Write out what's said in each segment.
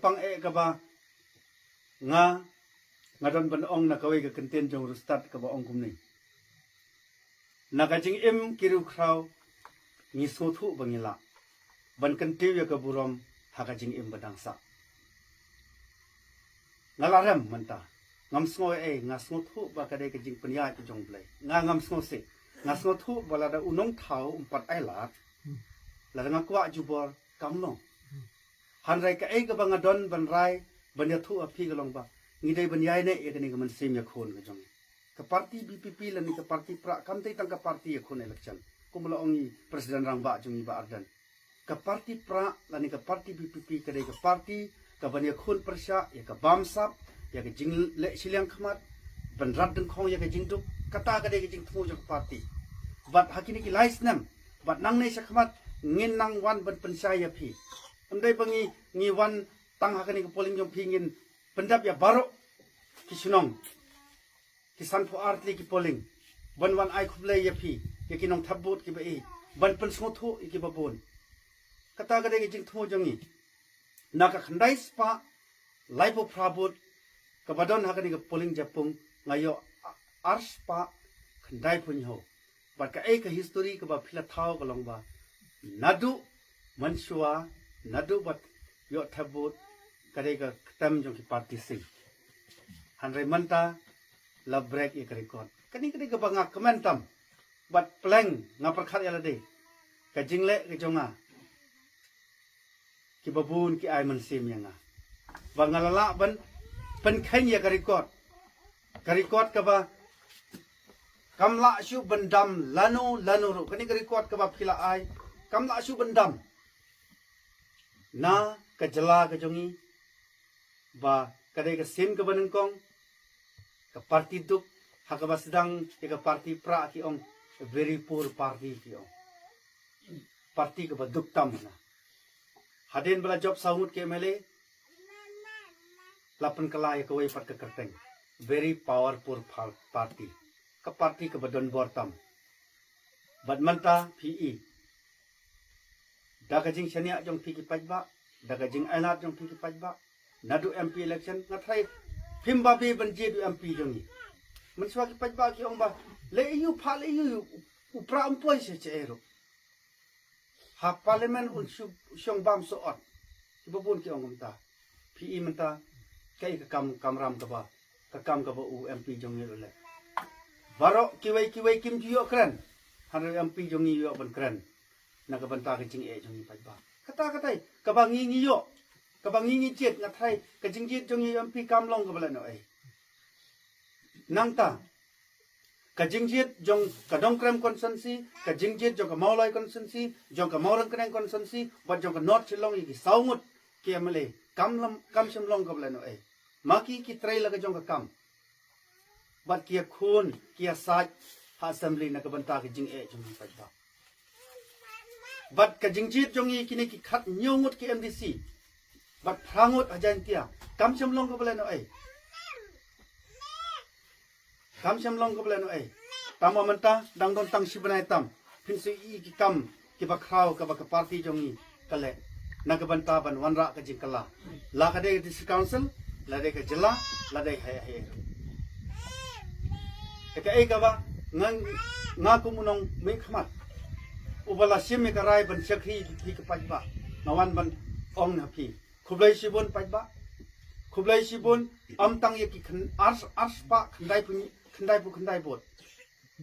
pang kaba ngadon ban ong na kawai ka kenten jong rustat kaba ong kumni nakajing im kiru kraw ngi sothu bangila ban kentiu ya kaburom hakajing im badangsa ngalaram manta ngam sngo ngasngo thu ba kadai kajing penya ki jong blai ngam sngo se ngasngo thu balada unong thau umpat ai lat la ngakwa jubor kamno hanrai ka ka banga don ban rai ban ya thu api galong ba ngidai ban yai ne ekani gaman sim ya khon ga jong ka parti BPP lan ka parti pra kam tai tang ka parti ya khon election kumula ongi presiden rang ba jong ba ardan ka parti pra lan ka parti BPP kadai ka parti ka ban ya khon persya ya ka bamsap ya ke jing le siliang khamat ban rat deng khong ya ke jing duk kata ka de ke jing thu jok party bat hakini ki lais nam bat nang nei sakhamat ngin nang wan ban pensai ya phi amdai bangi ngi wan tang hakani ko polling jong phingin pendap ya baro ki sunong ki san pho artli ki polling ban wan ai khuble ya phi ya ki nong thabut ki ba e ban pen smo thu ki ba bon kata ka de ke jing thu jongi naka khandai spa laipo prabut kabadon hakani ka polling japung ngayo arspa khandai punho bat ka ka history ka ba phila thau ka longba nadu mansua nadu bat yo thabut kare ka tam jong ki party sing hanre manta la break e record kani ka banga comentam bat plank ngaprakhat ya lade ka jingle ka jonga ki babun ki ai man sim yanga bangalala ban pen khanya ka record ka ba kamla shu bandam lanu ru kani ka record ka ba phila ai kamla shu bandam na ka jala ka jongi ba kade ka sim ka baneng kong ka party duk hakaba sedang ka party pra ki ong very poor party ki ong party ka ba duk tam na haden bala job sahut ke mele lapan kala ya kawai pat ka kerteng very powerful party ka party ka badon bortam bad manta PE daga jing chania jong phi ki pajba daga jing ainat jong phi ki pajba nadu MP election na thai phimba be banje du MP jong ni manswa ki pajba ki ong ba le yu pha le yu upra ampoi se chero ha parliament un shong bam so ot ki babun ki ong ta PE manta kai ka kamram ka ba u MP jong ni le baro kiwai kim ju yo kran han MP jong ni yo ban kran na ka banta ka jing e jong ni pajba kata ka ba ngi yo ka ba ngi jet na thai ka jing jet jong ni MP kam long ka bala no ai nang ta ka jing jet jong ka dong kram consensi ka jing jet jong ka maulai consensi jong ka maurang kran consensi ba jong ka north chilong ki saungut ki amle kam sham long ka bala no ai maki ki trai la ka jong ka kam bat kia khun kia saj ha assembly na ka banta ka jing e jong ni pajba bat ka jing jit jong i kini ki khat nyongut ki MDC bat prangut ajan tia kam sham long ka bala no ai kam sham long ka bala no ai tama manta dang don tang sibanai tam pinsi i ki kam ki ba khaw ka ba ka party jong i kale na ka banta ban wanra ka jing kala la ka de district council la de ka jila la de hai ka ba nga kumunong me khmat ubala sim me karai ban chakhi ki ka pajba nawan ban ong na phi khublai sibon pajba khublai sibon amtang ye ki ars pa khandai bot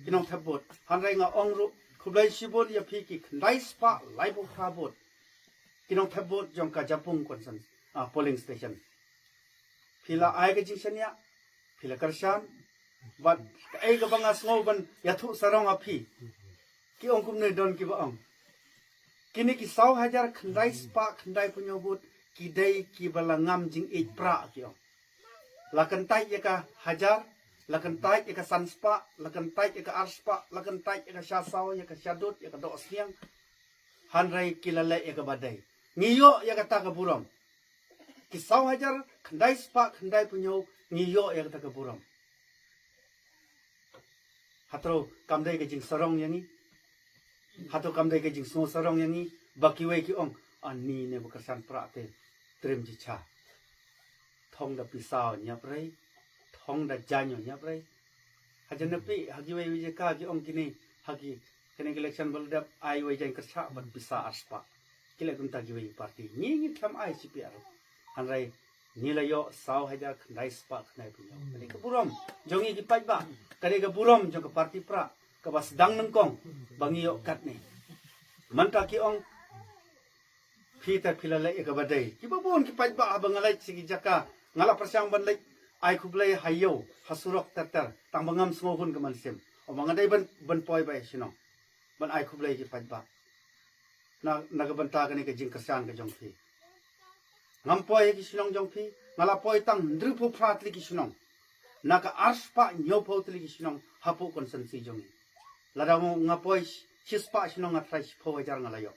kinong thabot hanrai nga ong ru khublai sibon ye phi ki khandai spa laibo kha bot kinong thabot jong ka japung konsan polling station phila ai ka jingsania phila karshan bat ai ka banga sngoban yathu sarong aphi ki ong kum nei don ki ba ong kini ki 100,000 khandai spa khandai punyobut ki dei ki bala ngam jing e pra ki ong lakan tai ya ka hajar lakan tai ya ka san spa lakan tai ya ka ar spa lakan tai ya ka shasao ya ka shadut ya ka do siang hanrai kilale ya ka badai ngiyo ya ka ta ka buram ki 100,000 khandai spa khandai punyo ngiyo ya ka ta ka buram hatro kamdai ke jing sarong yangi hato kamdai ke jing so sarong yangi bakiwai ki ong ani ne bukarsan prate trim ji cha thong da pisau nyap rei thong da janyo nyap rei hajan napi hagi wei wei ka ki ong kini hagi kene election bol da ai wei jan kersa ban bisa aspa kile gunta gi wei party ni tham ai CPR han rei ni la yo sau haja khnai spa khnai punyo kali ka burom jongi ki pai ba kali ka burom jong ka party pra ka bas dang nang kong bangi yo kat ni manta ki ong Peter pilale ka badai ki babon ki pai ba bangalai sigi jaka ngala persiang ban lek ai khublai hayo hasurok tatar tang bangam smohun kaman sim o mangadai ban poi bai sino ban ai khublai ki pai ba na nagabanta kani ka jing kersan ka jongpi ngam poi ki sinong jongpi ngala poi tang ndrupu pratli ki sinong naka arspa nyopo tli ki sinong hapu konsensi jongi ladamu ngapoi sispa sinong atrai pho hajar ngalayo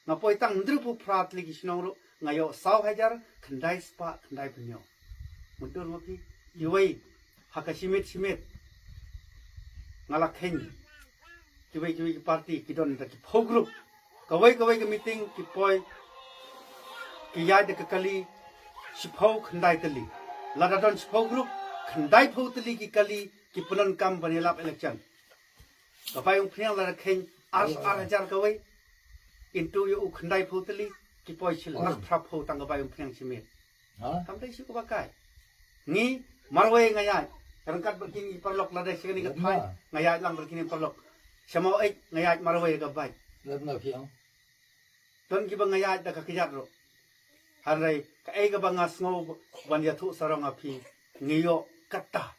ngapoi tang ndrupu pratli ki sinong ru ngayo saw hajar khandai spa khandai punyo mundur mopi iwai hakasimit simit ngala khen kiwai party kidon ta ki pho group kawai ke meeting ki poi ki yad ke kali sipho khandai tali ladadon sipho group khandai pho tali ki kali ki punan kam banelap election kapai ung phiang la khen ar kawai into yu khandai pho tali ki poi sil nak thrap pho tang kapai ung phiang simit kam dai si ko bakai ni marwai ngaya rangkat begini perlok ladai sekali ke thai ngaya lang begini perlok semau ngaya marwai ka bai Ladna phiang don ki bangaya da ka kijat ro harai ka ai ga banga sngo ban ya thu sarong api ngiyo katta